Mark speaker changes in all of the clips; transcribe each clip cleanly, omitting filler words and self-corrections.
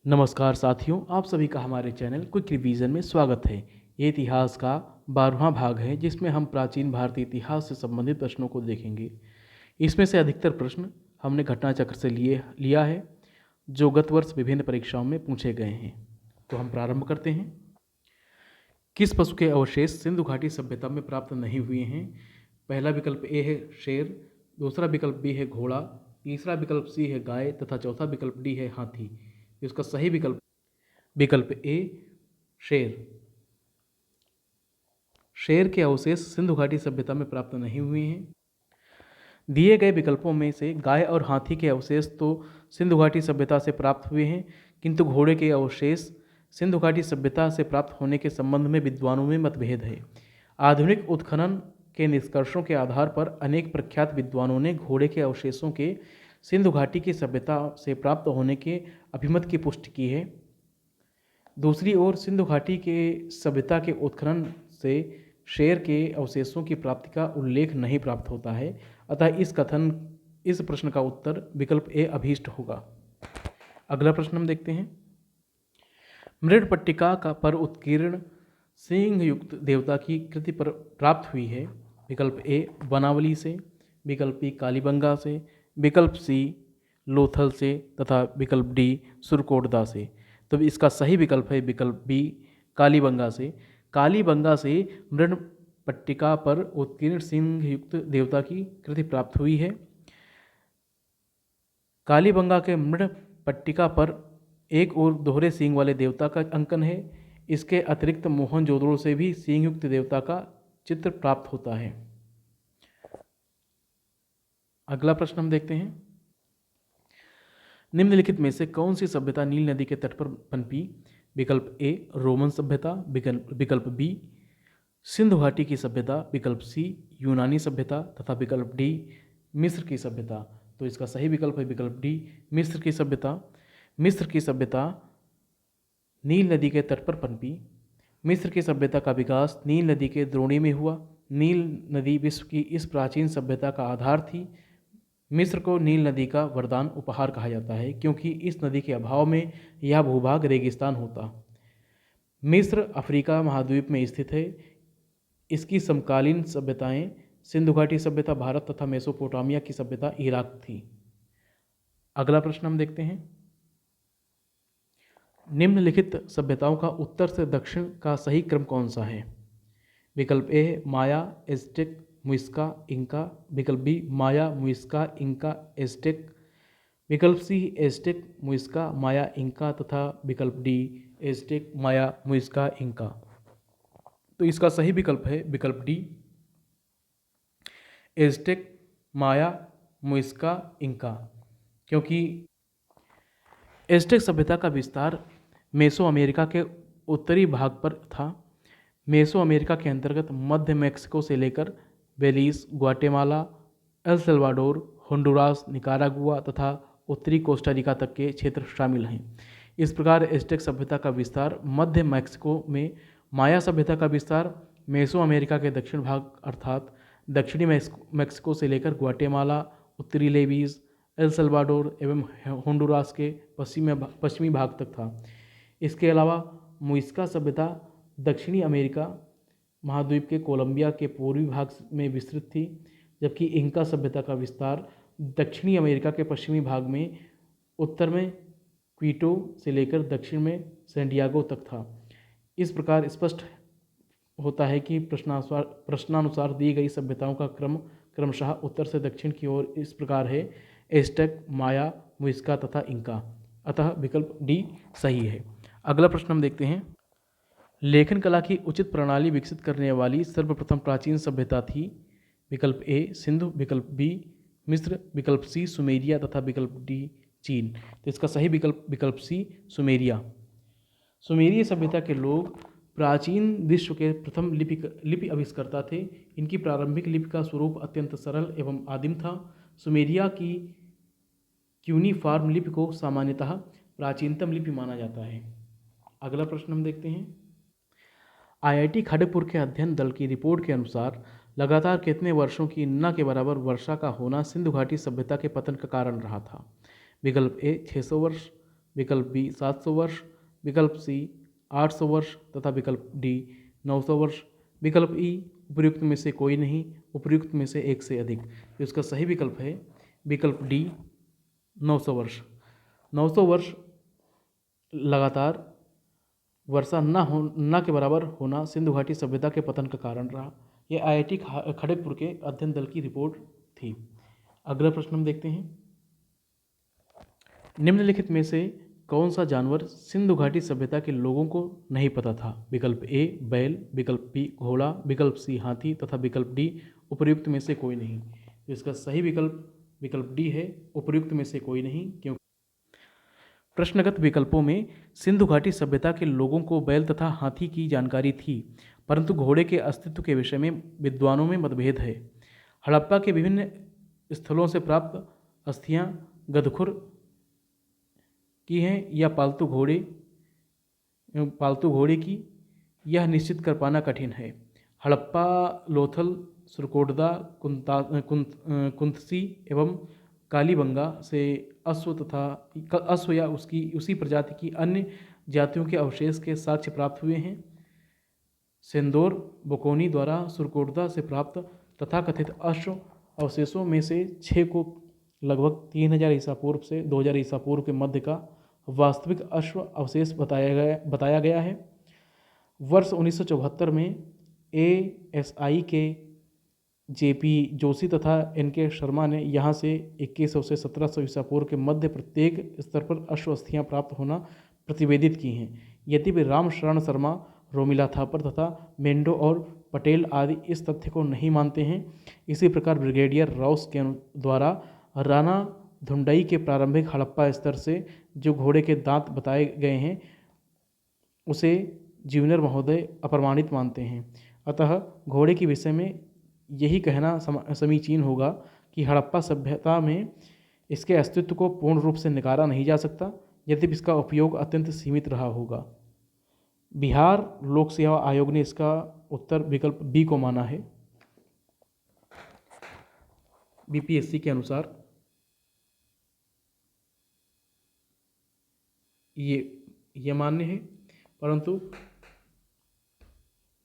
Speaker 1: नमस्कार साथियों, आप सभी का हमारे चैनल क्विक रिवीजन में स्वागत है। ये इतिहास का 12वां भाग है जिसमें हम प्राचीन भारतीय इतिहास से संबंधित प्रश्नों को देखेंगे। इसमें से अधिकतर प्रश्न हमने घटना चक्र से लिया है जो गत वर्ष विभिन्न परीक्षाओं में पूछे गए हैं। तो हम प्रारंभ करते हैं। किस पशु के अवशेष सिंधु घाटी सभ्यता में प्राप्त नहीं हुए हैं? पहला विकल्प ए है शेर, दूसरा विकल्प बी है घोड़ा, तीसरा विकल्प सी है गाय तथा चौथा विकल्प डी है हाथी। इसका सही विकल्प ए शेर। शेर के अवशेष सिंधु घाटी सभ्यता में प्राप्त नहीं हुए हैं। दिए गए विकल्पों में से गाय और हाथी के अवशेष तो सिंधु घाटी सभ्यता से प्राप्त हुए हैं, किंतु घोड़े के अवशेष सिंधु घाटी सभ्यता से प्राप्त होने के संबंध में विद्वानों में मतभेद है। आधुनिक उत्खनन के निष्कर्षों के आधार पर अनेक प्रख्यात विद्वानों ने घोड़े के अवशेषों के सिंधु घाटी की सभ्यता से प्राप्त होने के अभिमत की पुष्टि की है। दूसरी ओर सिंधु घाटी के सभ्यता के उत्खनन से शेर के अवशेषों की प्राप्ति का उल्लेख नहीं प्राप्त होता है, अतः इस प्रश्न का उत्तर विकल्प ए अभीष्ट होगा। अगला प्रश्न हम देखते हैं। मृडपट्टिका का पर उत्कीर्ण सिंह युक्त देवता की कृति पर प्राप्त हुई है। विकल्प ए वनावली से, विकल्प बी कालीबंगा से, विकल्प सी लोथल से तथा विकल्प डी सुरकोटदा से। तो इसका सही विकल्प है विकल्प बी कालीबंगा से। कालीबंगा से मृडपट्टिका पर उत्कीर्ण सिंह युक्त देवता की कृति प्राप्त हुई है। कालीबंगा के मृडपट्टिका पर एक और दोहरे सींग वाले देवता का अंकन है। इसके अतिरिक्त मोहनजोदड़ो से भी सींग युक्त देवता का चित्र प्राप्त होता है। अगला प्रश्न हम देखते हैं। निम्नलिखित में से कौन सी सभ्यता नील नदी के तट पर पनपी? विकल्प ए रोमन सभ्यता, विकल्प बी सिंधु घाटी की सभ्यता, विकल्प सी यूनानी सभ्यता तथा विकल्प डी मिस्र की सभ्यता। तो इसका सही विकल्प है विकल्प डी मिस्र की सभ्यता। मिस्र की सभ्यता नील नदी के तट पर पनपी। मिस्र की सभ्यता का विकास नील नदी के द्रोणी में हुआ। नील नदी विश्व की इस प्राचीन सभ्यता का आधार थी। मिस्र को नील नदी का वरदान उपहार कहा जाता है क्योंकि इस नदी के अभाव में यह भूभाग रेगिस्तान होता। मिस्र अफ्रीका महाद्वीप में स्थित है। इसकी समकालीन सभ्यताएं सिंधु घाटी सभ्यता भारत तथा मेसोपोटामिया की सभ्यता इराक थी। अगला प्रश्न हम देखते हैं। निम्नलिखित सभ्यताओं का उत्तर से दक्षिण का सही क्रम कौन सा है? विकल्प ए माया, एज़टेक, मुइस्का, इंका, विकल्प बी माया, मुइस्का, इंका, एज़टेक, विकल्प सी एज़टेक, मुइस्का, माया, इंका तथा विकल्प डी एज़टेक, माया, मुइस्का, इंका। तो इसका सही विकल्प है विकल्प डी एज़टेक, माया, मुइस्का, इंका, क्योंकि एज़टेक सभ्यता का विस्तार मेसो अमेरिका के उत्तरी भाग पर था। मेसो अमेरिका के अंतर्गत मध्य मैक्सिको से लेकर Belize, Guatemala, El Salvador, Honduras, Nicaragua तथा उत्तरी कोस्टारिका तक के क्षेत्र शामिल हैं। इस प्रकार एज़टेक सभ्यता का विस्तार मध्य मैक्सिको में, माया सभ्यता का विस्तार मेसो अमेरिका के दक्षिण भाग अर्थात दक्षिणी मैक्सिको से लेकर ग्वाटेमाला, उत्तरी लेवीज, एल सल्वाडोर एवं होंडुरास के पश्चिमी भाग तक था। इसके अलावा मुइस्का सभ्यता दक्षिणी अमेरिका महाद्वीप के कोलंबिया के पूर्वी भाग में विस्तृत थी, जबकि इंका सभ्यता का विस्तार दक्षिणी अमेरिका के पश्चिमी भाग में, उत्तर में क्वीटो से लेकर दक्षिण में सैंडियागो तक था। इस प्रकार स्पष्ट होता है कि प्रश्नानुसार दी गई सभ्यताओं का क्रम क्रमशः उत्तर से दक्षिण की ओर इस प्रकार है: एज़टेक, माया, मुइस्का तथा इंका। अतः विकल्प डी सही है। अगला प्रश्न हम देखते हैं। लेखन कला की उचित प्रणाली विकसित करने वाली सर्वप्रथम प्राचीन सभ्यता थी। विकल्प ए सिंधु, विकल्प बी मिस्र, विकल्प सी सुमेरिया तथा विकल्प डी चीन। तो इसका सही विकल्प सी सुमेरिया। सुमेरिय सभ्यता के लोग प्राचीन विश्व के प्रथम लिपि आविष्कर्ता थे। इनकी प्रारंभिक लिपि का स्वरूप अत्यंत सरल एवं आदिम था। सुमेरिया की क्यूनीफॉर्म लिपि को सामान्यतः प्राचीनतम लिपि माना जाता है। अगला प्रश्न हम देखते हैं। आईआईटी खड़गपुर के अध्ययन दल की रिपोर्ट के अनुसार लगातार कितने वर्षों की न के बराबर वर्षा का होना सिंधु घाटी सभ्यता के पतन का कारण रहा था? विकल्प ए 600 वर्ष, विकल्प बी 700 वर्ष, विकल्प सी 800 वर्ष तथा विकल्प डी 900 वर्ष। विकल्प ई उपयुक्त में से कोई नहीं, उपयुक्त में से एक से अधिक। तो इसका सही विकल्प है विकल्प डी 900 वर्ष। 900 वर्ष लगातार वर्षा न के बराबर होना सिंधु घाटी सभ्यता के पतन का कारण रहा। यह आईआईटी खड़गपुर के अध्ययन दल की रिपोर्ट थी। अगला प्रश्न हम देखते हैं, निम्नलिखित में से कौन सा जानवर सिंधु घाटी सभ्यता के लोगों को नहीं पता था? विकल्प ए बैल, विकल्प बी घोड़ा, विकल्प सी हाथी तथा विकल्प डी उपयुक्त में से कोई नहीं। तो इसका सही विकल्प डी है, उपयुक्त में से कोई नहीं, क्योंकि प्रश्नगत विकल्पों में सिंधु घाटी सभ्यता के लोगों को बैल तथा हाथी की जानकारी थी, परंतु घोड़े के अस्तित्व के विषय में विद्वानों में मतभेद है। हड़प्पा के विभिन्न स्थलों से प्राप्त अस्थियां गधखुर की हैं या पालतू घोड़े की, यह निश्चित कर पाना कठिन है। हड़प्पा, लोथल, सुरकोटदा, कुंतसी एवं कालीबंगा से अश्व या उसी प्रजाति की अन्य जातियों के अवशेष के साक्ष्य प्राप्त हुए हैं। सेंदोर बोकोनी द्वारा सुरकोटदा से प्राप्त तथाकथित अश्व अवशेषों में से 6 को लगभग 3000 ईसा पूर्व से 2000 ईसा पूर्व के मध्य का वास्तविक अश्व अवशेष बताया गया है। वर्ष 1974 में ASI के JP जोशी तथा NK शर्मा ने यहाँ से 2100 से 1700 ईसा पूर्व के मध्य प्रत्येक स्तर पर अश्व अस्थियाँ प्राप्त होना प्रतिवेदित की हैं। यद्यपि राम शरण शर्मा, रोमिला थापर तथा मेंडो और पटेल आदि इस तथ्य को नहीं मानते हैं। इसी प्रकार ब्रिगेडियर राउस के द्वारा राणा धुंडई के प्रारंभिक हड़प्पा स्तर से जो घोड़े के दांत बताए गए हैं उसे जीवनर महोदय अप्रमाणित मानते हैं। अतः घोड़े के विषय में यही कहना समीचीन होगा कि हड़प्पा सभ्यता में इसके अस्तित्व को पूर्ण रूप से नकारा नहीं जा सकता, यद्यपि इसका उपयोग अत्यंत सीमित रहा होगा। बिहार लोक सेवा आयोग ने इसका उत्तर विकल्प बी को माना है। BPSC के अनुसार ये मान्य है, परंतु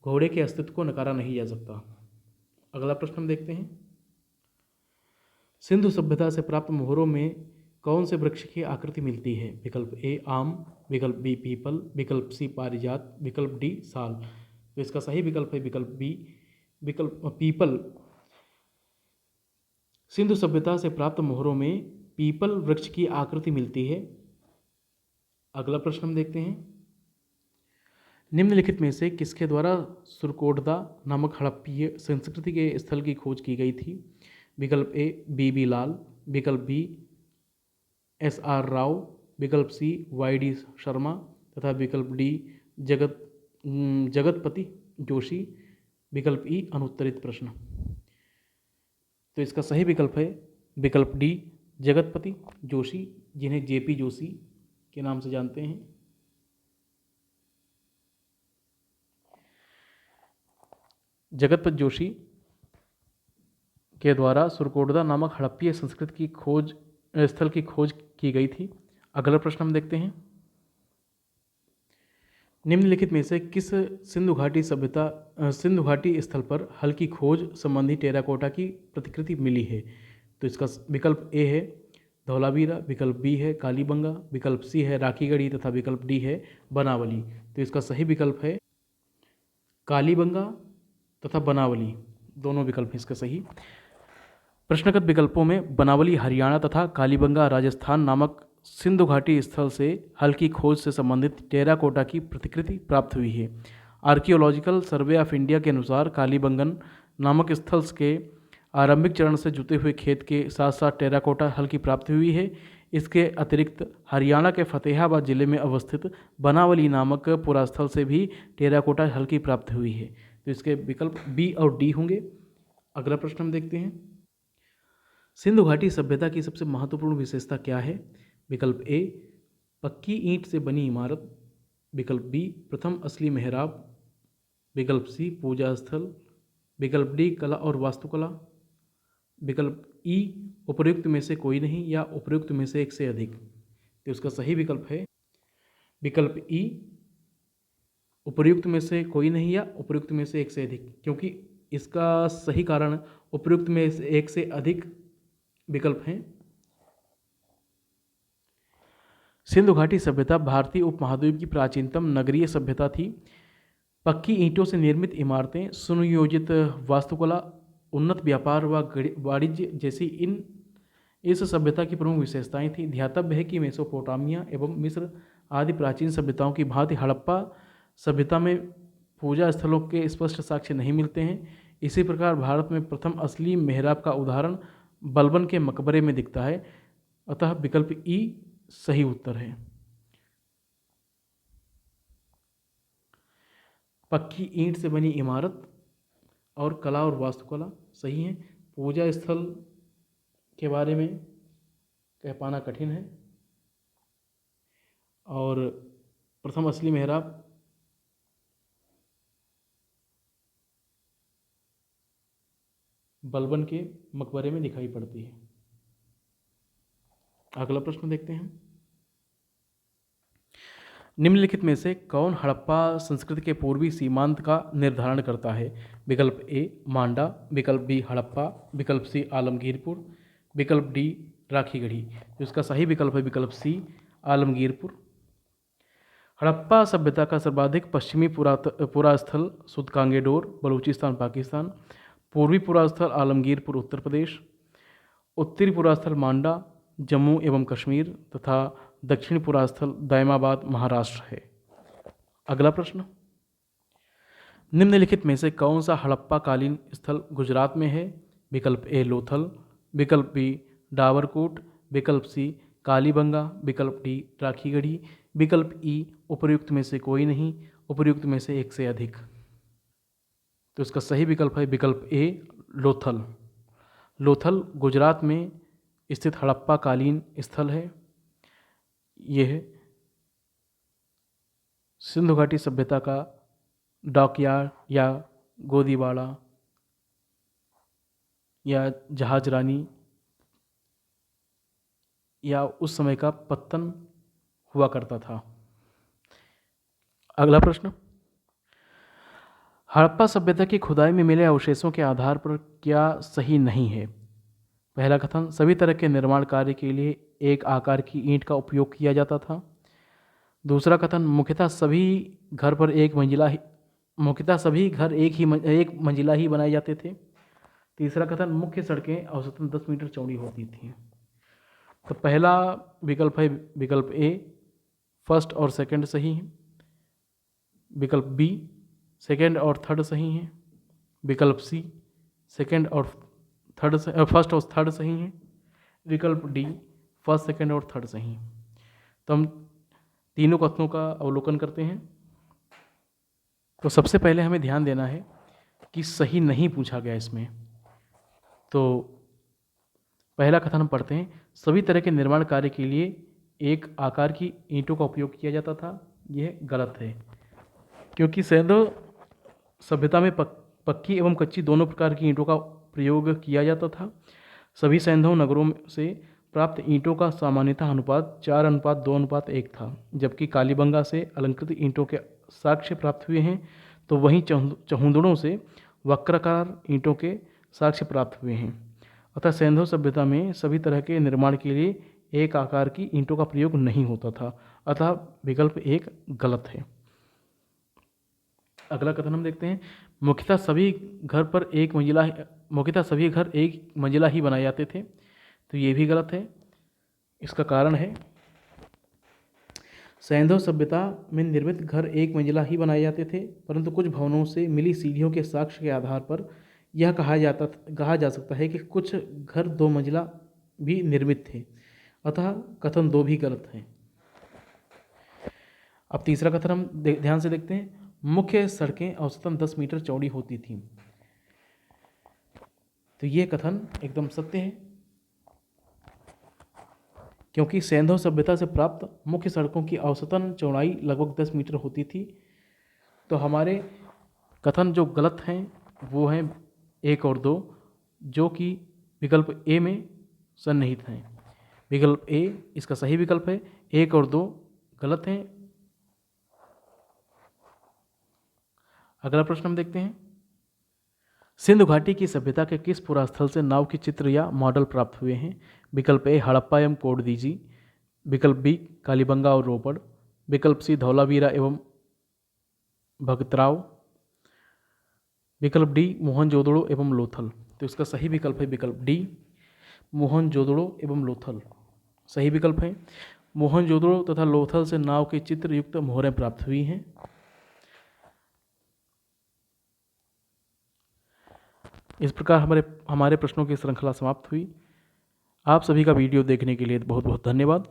Speaker 1: घोड़े के अस्तित्व को नकारा नहीं जा सकता। अगला प्रश्न हम देखते हैं, सिंधु सभ्यता से प्राप्त मोहरों में कौन से वृक्ष की आकृति मिलती है? विकल्प ए आम, विकल्प बी पीपल, विकल्प सी पारिजात, विकल्प डी साल। तो इसका सही विकल्प है विकल्प बी, विकल्प पीपल। सिंधु सभ्यता से प्राप्त मोहरों में पीपल वृक्ष की आकृति मिलती है। अगला प्रश्न हम देखते हैं, निम्नलिखित में से किसके द्वारा सुरकोटदा नामक हड़प्पीय संस्कृति के स्थल की खोज की गई थी? विकल्प ए BB लाल, विकल्प बी SR राव, विकल्प सी YD शर्मा तथा विकल्प डी जगतपति जोशी, विकल्प ई अनुत्तरित प्रश्न। तो इसका सही विकल्प है विकल्प डी जगतपति जोशी, जिन्हें JP जोशी के नाम से जानते हैं। जगतपति जोशी के द्वारा सुरकोटदा नामक हड़प्पीय संस्कृति की खोज स्थल की खोज की गई थी। अगला प्रश्न हम देखते हैं, निम्नलिखित में से किस सिंधु घाटी स्थल पर हल की खोज संबंधी टेराकोटा की प्रतिकृति मिली है? तो इसका विकल्प ए है धौलावीरा, विकल्प बी है कालीबंगा, विकल्प सी है राखीगढ़ी तथा विकल्प डी है बनावली। तो इसका सही विकल्प है कालीबंगा तथा बनावली, दोनों विकल्प हैं इसका सही। प्रश्नगत विकल्पों में बनावली हरियाणा तथा कालीबंगा राजस्थान नामक सिंधु घाटी स्थल से हल की खोज से संबंधित टेराकोटा की प्रतिकृति प्राप्त हुई है। आर्कियोलॉजिकल सर्वे ऑफ इंडिया के अनुसार कालीबंगन नामक स्थल के आरंभिक चरण से जुते हुए खेत के साथ साथ टेराकोटा हल की प्राप्ति हुई है। इसके अतिरिक्त हरियाणा के फतेहाबाद जिले में अवस्थित बनावली नामक पुरास्थल से भी टेराकोटा हल की प्राप्ति हुई है। तो इसके विकल्प बी और डी होंगे। अगला प्रश्न हम देखते हैं, सिंधु घाटी सभ्यता की सबसे महत्वपूर्ण विशेषता क्या है? विकल्प ए पक्की ईंट से बनी इमारत, विकल्प बी प्रथम असली मेहराब, विकल्प सी पूजा स्थल, विकल्प डी कला और वास्तुकला, विकल्प ई उपयुक्त में से कोई नहीं या उपयुक्त में से एक से अधिक। तो इसका सही विकल्प है विकल्प ई, उपर्युक्त में से कोई नहीं या उपर्युक्त में से एक से अधिक, क्योंकि इसका सही कारण उपर्युक्त में से एक से अधिक विकल्प हैं। सिंधु घाटी सभ्यता भारतीय उपमहाद्वीप की प्राचीनतम नगरीय सभ्यता थी। पक्की ईंटों से निर्मित इमारतें, सुनियोजित वास्तुकला, उन्नत व्यापार व वाणिज्य जैसी इस सभ्यता की प्रमुख विशेषताएं थीं। ध्यातव्य है कि मेसोपोटामिया एवं मिस्र आदि प्राचीन सभ्यताओं की भांति हड़प्पा सभ्यता में पूजा स्थलों के स्पष्ट साक्ष्य नहीं मिलते हैं। इसी प्रकार भारत में प्रथम असली मेहराब का उदाहरण बलबन के मकबरे में दिखता है। अतः विकल्प ई सही उत्तर है। पक्की ईंट से बनी इमारत और कला और वास्तुकला सही है। पूजा स्थल के बारे में कह पाना कठिन है। और प्रथम असली मेहराब बलबन के मकबरे में दिखाई पड़ती है। अगला प्रश्न देखते हैं। निम्नलिखित में से कौन हड़प्पा संस्कृति के पूर्वी सीमांत का निर्धारण करता है? विकल्प ए मांडा, विकल्प बी हड़प्पा, विकल्प सी आलमगीरपुर, विकल्प डी राखीगढ़ी। तो इसका सही विकल्प है विकल्प सी आलमगीरपुर। हड़प्पा सभ्यता का सर्वाधिक पश्चिमी पुरास्थल सुदकांगेडोर, बलूचिस्तान पाकिस्तान। पूर्वी पुरास्थल आलमगीरपुर उत्तर प्रदेश। उत्तरी पुरास्थल मांडा जम्मू एवं कश्मीर तथा दक्षिण पुरास्थल दैमाबाद महाराष्ट्र है। अगला प्रश्न, निम्नलिखित में से कौन सा हड़प्पा कालीन स्थल गुजरात में है? विकल्प ए लोथल, विकल्प बी डावरकोट, विकल्प सी कालीबंगा, विकल्प डी राखीगढ़ी, विकल्प ई उपर्युक्त में से कोई नहीं, उपर्युक्त में से एक से अधिक। तो इसका सही विकल्प है विकल्प ए लोथल। लोथल गुजरात में स्थित हड़प्पा कालीन स्थल है। यह सिंधु घाटी सभ्यता का डॉकयार्ड या गोदीवाड़ा या जहाजरानी या उस समय का पत्तन हुआ करता था। अगला प्रश्न, हड़प्पा सभ्यता की खुदाई में मिले अवशेषों के आधार पर क्या सही नहीं है? पहला कथन, सभी तरह के निर्माण कार्य के लिए एक आकार की ईंट का उपयोग किया जाता था। दूसरा कथन, मुख्यतः सभी घर एक मंजिला ही बनाए जाते थे। तीसरा कथन, मुख्य सड़कें औसतन 10 मीटर चौड़ी होती थीं। तो पहला विकल्प है विकल्प ए, फर्स्ट और सेकंड सही है। विकल्प बी, सेकंड और थर्ड सही है। विकल्प सी, फर्स्ट और थर्ड सही है। विकल्प डी, फर्स्ट सेकंड और थर्ड सही है। तो हम तीनों कथनों का अवलोकन करते हैं। तो सबसे पहले हमें ध्यान देना है कि सही नहीं पूछा गया इसमें। तो पहला कथन हम पढ़ते हैं, सभी तरह के निर्माण कार्य के लिए एक आकार की ईंटों का उपयोग किया जाता था। यह गलत है, क्योंकि सैंधव सभ्यता में पक्की एवं कच्ची दोनों प्रकार की ईंटों का प्रयोग किया जाता था। सभी सैंधव नगरों से प्राप्त ईंटों का सामान्यतः अनुपात 4:2:1 था। जबकि कालीबंगा से अलंकृत ईंटों के साक्ष्य प्राप्त हुए हैं, तो वहीं चहुंदड़ों से वक्राकार ईंटों के साक्ष्य प्राप्त हुए हैं। अतः सैंधव सभ्यता में सभी तरह के निर्माण के लिए एक आकार की ईंटों का प्रयोग नहीं होता था। अतः विकल्प एक गलत है। अगला कथन हम देखते हैं, मुख्यतः सभी घर एक मंजिला ही बनाए जाते थे। तो ये भी गलत है। इसका कारण है, सैंधव सभ्यता में निर्मित घर एक मंजिला ही बनाए जाते थे, परंतु कुछ भवनों से मिली सीढ़ियों के साक्ष्य के आधार पर यह कहा जा सकता है कि कुछ घर 2 मंजिला भी निर्मित थे। अतः कथन 2 भी गलत है। अब तीसरा कथन हम ध्यान से देखते हैं, मुख्य सड़कें औसतन 10 मीटर चौड़ी होती थीं। तो ये कथन एकदम सत्य है, क्योंकि सैंधव सभ्यता से प्राप्त मुख्य सड़कों की औसतन चौड़ाई लगभग 10 मीटर होती थी। तो हमारे कथन जो गलत हैं वो हैं 1 और 2, जो कि विकल्प ए में सन्निहित हैं। विकल्प ए इसका सही विकल्प है। 1 और 2 गलत हैं। अगला प्रश्न हम देखते हैं, सिंधु घाटी की सभ्यता के किस पुरास्थल से नाव की चित्र या मॉडल प्राप्त हुए हैं? विकल्प ए हड़प्पा एवं कोडदीजी, विकल्प बी कालीबंगा और रोपड़, विकल्प सी धौलावीरा एवं भगतराव, विकल्प डी मोहनजोदड़ो एवं लोथल। तो इसका सही विकल्प है विकल्प डी मोहनजोदड़ो एवं लोथल। सही विकल्प है। मोहनजोदड़ो तथा लोथल से नाव की चित्र युक्त मोहरें प्राप्त हुई हैं। इस प्रकार हमारे प्रश्नों की श्रृंखला समाप्त हुई। आप सभी का वीडियो देखने के लिए बहुत बहुत धन्यवाद।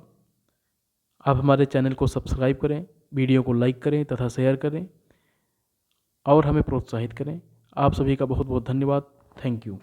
Speaker 1: आप हमारे चैनल को सब्सक्राइब करें, वीडियो को लाइक करें तथा शेयर करें और हमें प्रोत्साहित करें। आप सभी का बहुत बहुत धन्यवाद। Thank you.